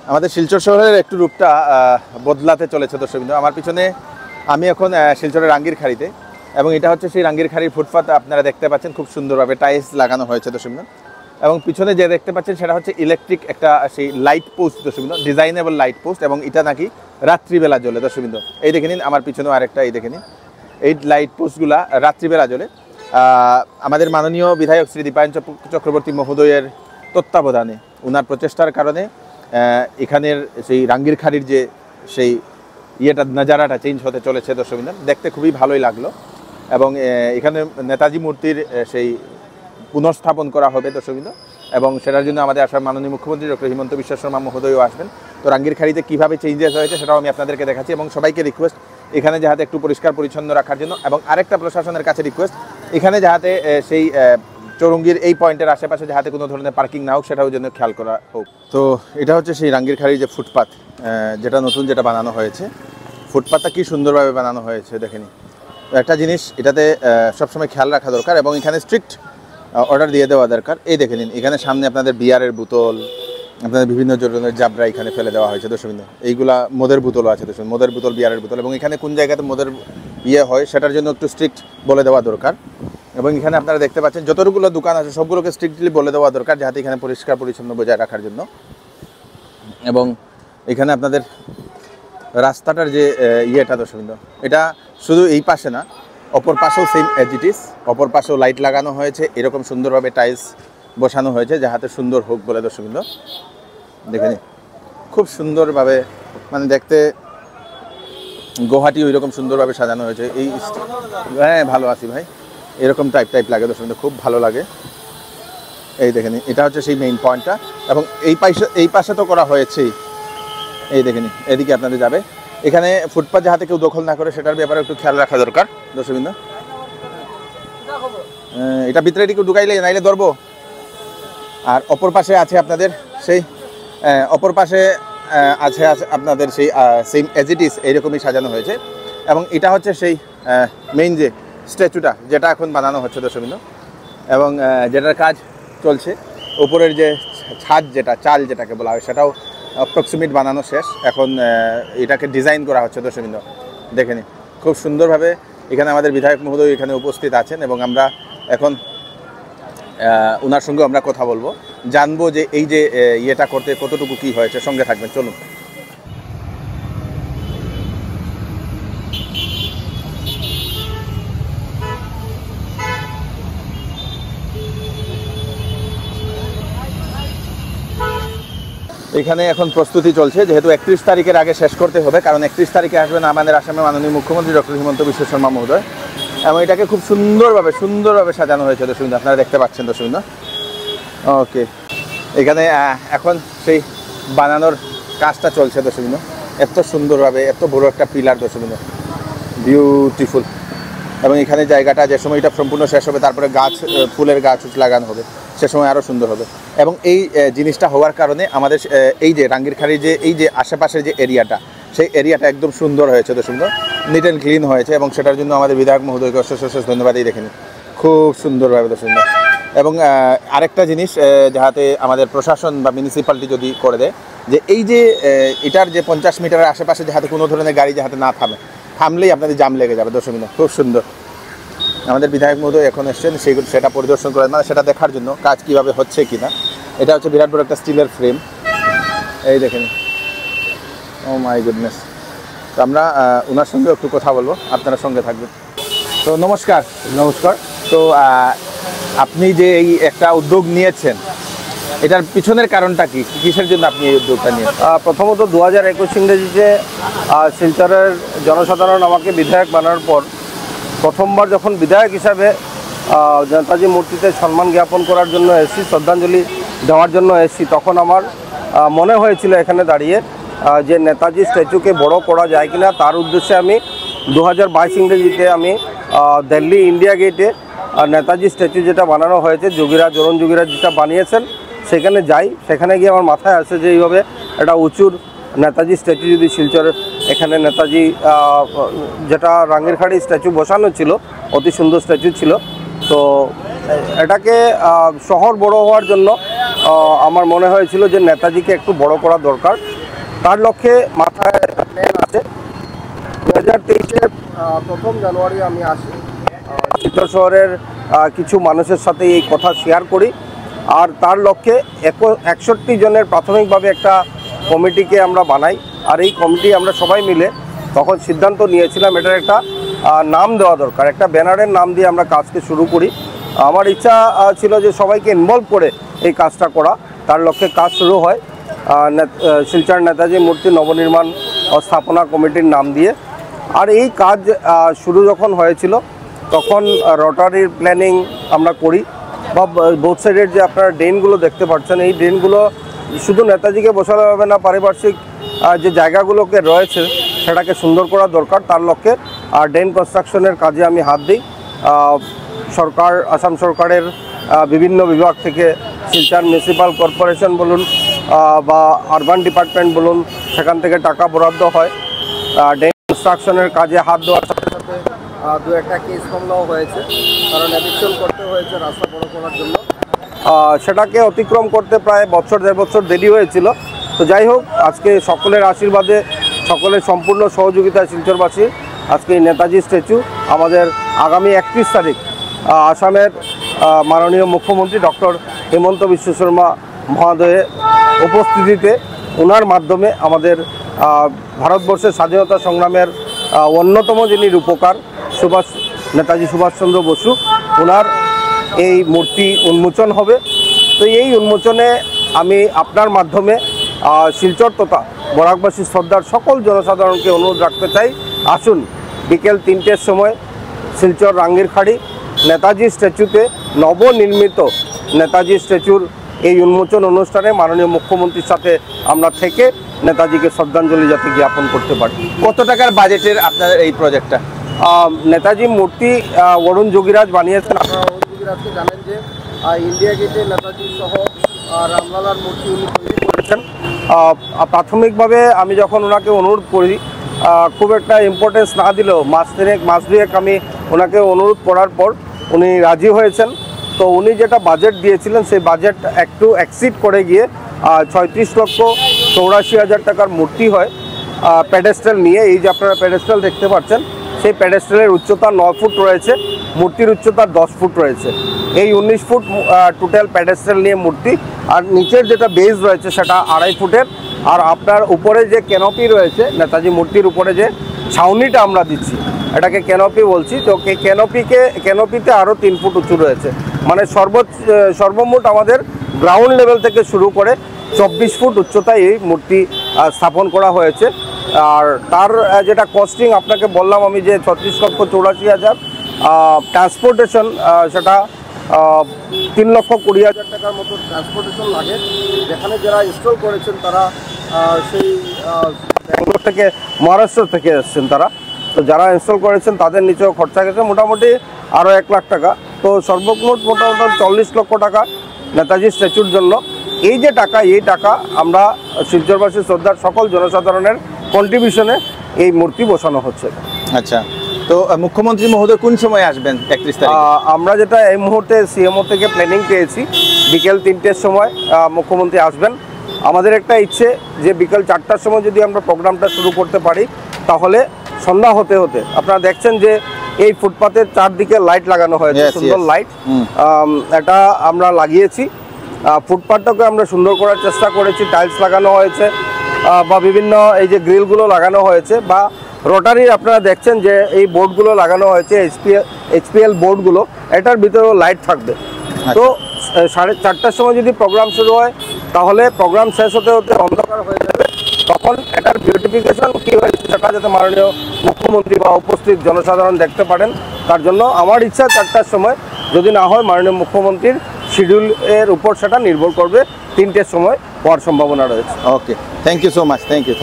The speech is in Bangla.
আমাদের শিলচর শহরের একটু রূপটা বদলাতে চলেছে দর্শকবৃন্দ। আমার পিছনে আমি এখন শিলচরের রাঙ্গিরখাড়িতে, এবং এটা হচ্ছে সেই রাঙ্গিরখাড়ির ফুটপাত। আপনারা দেখতে পাচ্ছেন খুব সুন্দরভাবে টাইলস লাগানো হয়েছে দর্শকবৃন্দ, এবং পিছনে যে দেখতে পাচ্ছেন সেটা হচ্ছে ইলেকট্রিক একটা সেই লাইট পোস্ট দর্শকবৃন্দ, ডিজাইনেবল লাইট পোস্ট, এবং এটা নাকি রাত্রিবেলা জ্বলে দর্শকবৃন্দ। এই দেখে নিন, আমার পিছনেও আরেকটা, এই দেখে নিন, এই লাইট পোস্টগুলা রাত্রিবেলা জ্বলে। আমাদের মাননীয় বিধায়ক শ্রী দীপায়ন চক্রবর্তী মহোদয়ের তত্ত্বাবধানে, ওনার প্রচেষ্টার কারণে এখানের সেই রাঙ্গিরখাড়ির যে সেই নাজারাটা চেঞ্জ হতে চলেছে দর্শকবৃন্দ। দেখতে খুবই ভালোই লাগলো, এবং এখানে নেতাজি মূর্তির সেই পুনঃস্থাপন করা হবে দর্শকবৃন্দ, এবং সেটার জন্য আমাদের আসার মাননীয় মুখ্যমন্ত্রী ডক্টর হিমন্ত বিশ্ব শর্মা মহোদয়ও আসবেন। তো রাঙ্গিরখাড়িতে কীভাবে চেঞ্জেস হয়েছে সেটাও আমি আপনাদেরকে দেখাচ্ছি, এবং সবাইকে রিকোয়েস্ট এখানে যাতে একটু পরিষ্কার পরিচ্ছন্ন রাখার জন্য, এবং আরেকটা প্রশাসনের কাছে রিকোয়েস্ট এখানে যাতে সেই চৌরঙ্গির এই পয়েন্টের আশেপাশে যাতে কোনো ধরনের পার্কিং না হোক, সেটাও জন্য খেয়াল করা হোক। তো এটা হচ্ছে সেই রাঙ্গিরখাড়ির যে ফুটপাত, যেটা নতুন যেটা বানানো হয়েছে। ফুটপাতটা কি সুন্দরভাবে বানানো হয়েছে দেখেনি। একটা জিনিস এটাতে সবসময় খেয়াল রাখা দরকার, এবং এখানে স্ট্রিক্ট অর্ডার দিয়ে দেওয়া দরকার। এই দেখে নিন, এখানে সামনে আপনাদের বিয়ারের বোতল, আপনাদের বিভিন্ন ধরনের জাবরা এখানে ফেলে দেওয়া হয়েছে দর্শকবৃন্দ। এইগুলা মদের বোতলও আছে দর্শক, মদের বোতল, বিয়ারের বোতল, এবং এখানে কোন জায়গাতে মদের হয় সেটার জন্য একটু স্ট্রিক্ট বলে দেওয়া দরকার। এবং এখানে আপনারা দেখতে পাচ্ছেন যতগুলো দোকান আছে সবগুলোকে স্ট্রিক্টলি বলে দেওয়া দরকার, যাতে এখানে পরিষ্কার পরিচ্ছন্ন বজায় রাখার জন্য। এবং এখানে আপনাদের রাস্তাটার যে ইয়েটা দর্শকবৃন্দ, এটা শুধু এই পাশে না, অপর পাশেও সেম অ্যাজ ইট ইজ, অপর পাশেও লাইট লাগানো হয়েছে, এরকম সুন্দরভাবে টাইলস বসানো হয়েছে যাতে সুন্দর হোক বলে দর্শকবৃন্দ। দেখে নিন, খুব সুন্দরভাবে, মানে দেখতে গুয়াহাটি ওই রকম সুন্দরভাবে সাজানো হয়েছে। এই হ্যাঁ, ভালো আছি ভাই, এরকম টাইপ লাগে দর্শকবৃন্দ, খুব ভালো লাগে। এই দেখে নিন, এটা হচ্ছে সেই মেইন পয়েন্টটা, এবং এই পাশে তো করা হয়েছেই। এই দেখে নিন, এদিকে আপনাদের যাবে, এখানে ফুটপাথ যাতে কেউ দখল না করে সেটার ব্যাপারে একটু খেয়াল রাখা দরকার দর্শকবৃন্দ। এটা ভিতরে একটু ঢুকাইলে নাইলে ধরবো। আর অপর পাশে আছে আপনাদের সেই অপর পাশে আছে আপনাদের সেই সেম অ্যাজ ইট ইজ এইরকমই সাজানো হয়েছে। এবং এটা হচ্ছে সেই মেইন যে স্ট্যাচুটা যেটা এখন বানানো হচ্ছে দর্শকবৃন্দ, এবং যেটার কাজ চলছে। উপরের যে ছাদ যেটা, চাল যেটাকে বলা হয়, সেটাও অ্যাপ্রক্সিমেট বানানো শেষ। এখন এটাকে ডিজাইন করা হচ্ছে দর্শকবৃন্দ। দেখে নিন, খুব সুন্দরভাবে এখানে আমাদের বিধায়ক মহোদয় এখানে উপস্থিত আছেন, এবং আমরা এখন ওনার সঙ্গে আমরা কথা বলবো, জানবো যে এই যে ইয়েটা করতে কতটুকু কী হয়েছে। সঙ্গে থাকবেন, চলুন। এখানে এখন প্রস্তুতি চলছে, যেহেতু 31 তারিখের আগে শেষ করতে হবে, কারণ 31 তারিখে আসবেন আমাদের আসামের মাননীয় মুখ্যমন্ত্রী ডক্টর হিমন্ত বিশ্ব শর্মা মহোদয়, এবং এটাকে খুব সুন্দরভাবে সাজানো হয়েছে দর্শকবৃন্দ, আপনারা দেখতে পাচ্ছেন দর্শকবৃন্দ। ওকে, এখানে এখন সেই বানানোর কাজটা চলছে দর্শকবৃন্দ। এত সুন্দরভাবে, এত বড় একটা পিলার দর্শকবৃন্দ, বিউটিফুল। এবং এখানে জায়গাটা যে সময় এটা সম্পূর্ণ শেষ হবে, তারপরে ফুলের গাছ লাগানো হবে, সে সময় আরও সুন্দর হবে। এবং এই জিনিসটা হওয়ার কারণে আমাদের এই যে রাঙ্গিরখাড়ির যে এই যে আশেপাশের যে এরিয়াটা, সেই এরিয়াটা একদম সুন্দর হয়েছে দর্শকবৃন্দ, নিট অ্যান্ড ক্লিন হয়েছে, এবং সেটার জন্য আমাদের বিধায়ক মহোদয়কে অশেষ ধন্যবাদ। এই দেখেন, খুব সুন্দরভাবে দর্শকবৃন্দ। এবং আরেকটা জিনিস যাতে আমাদের প্রশাসন বা মিউনিসিপ্যালিটি যদি করে দেয়, যে এই যে এটার যে 50 মিটারের আশেপাশে যাতে কোনো ধরনের গাড়ি যাতে না থামলেই আপনাদের জাম লেগে যাবে দর্শকবৃন্দ। খুব সুন্দর। আমাদের বিধায়ক মহোদয় এখন এসছেন সেটা পরিদর্শন করেন, মানে সেটা দেখার জন্য কাজ কীভাবে হচ্ছে কিনা। এটা হচ্ছে বিরাট বড় একটা স্টিলের ফ্রেম, এই দেখেন। ও মাই গুডনেস। তো আমরা ওনার সঙ্গে একটু কথা বলবো, আপনারা সঙ্গে থাকবেন। তো নমস্কার। তো আপনি যে এই একটা উদ্যোগ নিয়েছেন, এটার পিছনের কারণটা কি, কিসের জন্য আপনি এই উদ্যোগটা নিয়েছেন? প্রথমত 2021 ইংরেজিতে শিলচরের জনসাধারণ আমাকে বিধায়ক বানানোর পর প্রথমবার যখন বিধায়ক হিসাবে নেতাজি মূর্তিতে সম্মান জ্ঞাপন করার জন্য এসেছি, শ্রদ্ধাঞ্জলি দেওয়ার জন্য এসেছি, তখন আমার মনে হয়েছিল এখানে দাঁড়িয়ে যে নেতাজি স্ট্যাচুকে বড় করা যায় কিনা। তার উদ্দেশ্যে আমি 2022 ইংরেজিতে আমি দিল্লি ইন্ডিয়া গেটে নেতাজি স্ট্যাচু যেটা বানানো হয়েছে, অরুণ যোগীরাজ যেটা বানিয়েছেন, সেখানে যাই। সেখানে গিয়ে আমার মাথায় আসে যে এইভাবে একটা উঁচুর নেতাজি স্ট্যাচু যদি শিলচর এখানে নেতাজি যেটা রাঙ্গিরখাড়ি স্ট্যাচু বসানো ছিল, অতি সুন্দর স্ট্যাচু ছিল। তো এটাকে শহর বড় হওয়ার জন্য আমার মনে হয়েছিল যে নেতাজিকে একটু বড় করা দরকার। তার লক্ষ্যে মাথায় প্ল্যান আছে। 2023-এর প্রথম জানুয়ারি আমি আসি, শিলচর শহরের কিছু মানুষের সাথে এই কথা শেয়ার করি। আর তার লক্ষ্যে 61 জনের প্রাথমিকভাবে একটা কমিটিকে আমরা বানাই। আর এই কমিটি আমরা সবাই মিলে তখন সিদ্ধান্ত নিয়েছিলাম এটার একটা নাম দেওয়া দরকার, একটা ব্যানারের নাম দিয়ে আমরা কাজকে শুরু করি। আমার ইচ্ছা ছিল যে সবাইকে ইনভলভ করে এই কাজটা করা। তার লক্ষ্যে কাজ শুরু হয় শিলচর নেতাজি মূর্তি নবনির্মাণ ও স্থাপনা কমিটির নাম দিয়ে। আর এই কাজ শুরু যখন হয়েছিল তখন রোটারির প্ল্যানিং আমরা করি, বা বোথ সাইডের যে আপনারা ড্রেনগুলো দেখতে পাচ্ছেন, এই ড্রেনগুলো শুধু নেতাজিকে বসানো হবে না, পারিপার্শ্বিক যে জায়গাগুলোকে রয়েছে সেটাকে সুন্দর করা দরকার। তার লক্ষ্যে ড্রেন কনস্ট্রাকশনের কাজে আমি হাত দিই। সরকার, আসাম সরকারের বিভিন্ন বিভাগ থেকে, শিলচর মিউনিসিপ্যাল কর্পোরেশন বলুন বা আরবান ডিপার্টমেন্ট বলুন, সেখান থেকে টাকা বরাদ্দ হয়। ড্রেন কনস্ট্রাকশনের কাজে হাত দেওয়ার সাথে সাথে দু একটা কেস মামলাও হয়েছে, কারণ এডিকশন করতে হয়েছে রাস্তা বড় করার জন্য। সেটাকে অতিক্রম করতে প্রায় বছর 1.5 বছর দেরি হয়েছিল। তো যাই হোক, আজকে সকলের আশীর্বাদে, সকলের সম্পূর্ণ সহযোগিতায় শিলচরবাসী আজকে নেতাজি স্ট্যাচু আমাদের আগামী 31 তারিখ আসামের মাননীয় মুখ্যমন্ত্রী ডক্টর হিমন্ত বিশ্ব শর্মা মহোদয়ের উপস্থিতিতে, ওনার মাধ্যমে আমাদের ভারতবর্ষের স্বাধীনতা সংগ্রামের অন্যতম যিনি রূপকার নেতাজি সুভাষচন্দ্র বসু, ওনার এই মূর্তি উন্মোচন হবে। তো এই উন্মোচনে আমি আপনার মাধ্যমে শিলচর তথা বরাকবাসী শ্রদ্ধার সকল জনসাধারণকে অনুরোধ রাখতে চাই, আসুন বিকেল 3টের সময় শিলচর রাঙ্গিরখাড়ি নেতাজি স্ট্যাচুতে নবনির্মিত নেতাজি স্ট্যাচুর এই উন্মোচন অনুষ্ঠানে মাননীয় মুখ্যমন্ত্রীর সাথে আমরা থেকে নেতাজিকে শ্রদ্ধাঞ্জলি যাতে জ্ঞাপন করতে পারি। কত টাকার বাজেটের আপনাদের এই প্রজেক্টটা? নেতাজি মূর্তি অরুণ যোগীরাজ বানিয়েছেন। আপনারা অরুণ যোগীরাজকে জানেন যে ইন্ডিয়া গেটে নেতাজি সহ রামলালার মূর্তি উনি তৈরি করেছেন। প্রাথমিকভাবে আমি যখন ওনাকে অনুরোধ করি, খুব একটা ইম্পর্টেন্স না দিলেও মাস দুয়েক আমি ওনাকে অনুরোধ করার পর উনি রাজি হয়েছেন। তো উনি যেটা বাজেট দিয়েছিলেন সেই বাজেট একটু এক্সিড করে গিয়ে 36,84,000 টাকার মূর্তি হয় প্যাডেস্টাল নিয়ে। এই যে আপনারা প্যাডেস্টাল দেখতে পাচ্ছেন, সেই প্যাডেস্টালের উচ্চতা 9 ফুট রয়েছে, মূর্তির উচ্চতা 10 ফুট রয়েছে। এই 19 ফুট টোটাল প্যাডেস্টাল নিয়ে মূর্তি। আর নিচের যেটা বেস রয়েছে সেটা 2.5 ফুটের। আর আপনার উপরে যে ক্যানোপি রয়েছে, নেতাজি মূর্তির উপরে যে ছাউনিটা আমরা দিচ্ছি, এটাকে ক্যানোপি বলছি। তো ক্যানোপিতে আরও 3 ফুট উঁচু রয়েছে। মানে সর্বমোট আমাদের গ্রাউন্ড লেভেল থেকে শুরু করে 24 ফুট উচ্চতায় এই মূর্তি স্থাপন করা হয়েছে। আর তার যেটা কস্টিং আপনাকে বললাম আমি, যে 36,84,000, ট্রান্সপোর্টেশন সেটা 3,20,000 টাকার মতো ট্রান্সপোর্টেশন লাগে। যেখানে যারা ইনস্টল করেছেন তারা সেই ব্যাঙ্গালোর থেকে, মহারাষ্ট্র থেকে এসেছেন তারা। তো যারা ইনস্টল করেছেন তাদের নিচেও খরচা গেছে মোটামুটি আরও 1 লাখ টাকা। তো সর্বমোট মোটামুটি 40 লক্ষ টাকা নেতাজি স্ট্যাচুর জন্য। এই যে টাকা, এই টাকা আমরা শিলচরবাসী শ্রদ্ধার সকল জনসাধারণের কন্ট্রিবিউশনে এই মূর্তি বসানো হচ্ছে। আচ্ছা, তো মুখ্যমন্ত্রী মহোদয় কোন সময় আসবেন 31 তারিখ? আমরা যেটা এই মুহূর্তে সিএমও থেকে প্ল্যানিং পেয়েছি, বিকেল 3টের সময় মুখ্যমন্ত্রী আসবেন। আমাদের একটা ইচ্ছে যে বিকেল 4টার সময় যদি আমরা প্রোগ্রামটা শুরু করতে পারি, তাহলে সন্ধ্যা হতে হতে আপনারা দেখছেন যে এই ফুটপাতের চারদিকে লাইট লাগানো হয়েছে, সুন্দর লাইট এটা আমরা লাগিয়েছি। ফুটপাথটাকে আমরা সুন্দর করার চেষ্টা করেছি, টাইলস লাগানো হয়েছে বা বিভিন্ন এই যে গ্রিলগুলো লাগানো হয়েছে, বা রোটারি আপনারা দেখছেন যে এই বোর্ডগুলো লাগানো হয়েছে, এইচপিএল বোর্ডগুলো, এটার ভিতরেও লাইট থাকবে। তো 4:30টার সময় যদি প্রোগ্রাম শুরু হয়, তাহলে প্রোগ্রাম শেষ হতে হতে অন্ধকার হয়ে যাবে। তখন এটার বিউটিফিকেশন কী হয়েছে সেটা যাতে মাননীয় মুখ্যমন্ত্রী বা উপস্থিত জনসাধারণ দেখতে পারেন, তার জন্য আমার ইচ্ছা 4টার সময়, যদি না হয় মাননীয় মুখ্যমন্ত্রীর শিডিউলের উপর সেটা নির্ভর করবে, 3টের সময় হওয়ার সম্ভাবনা রয়েছে। Okay, thank you so much, thank you.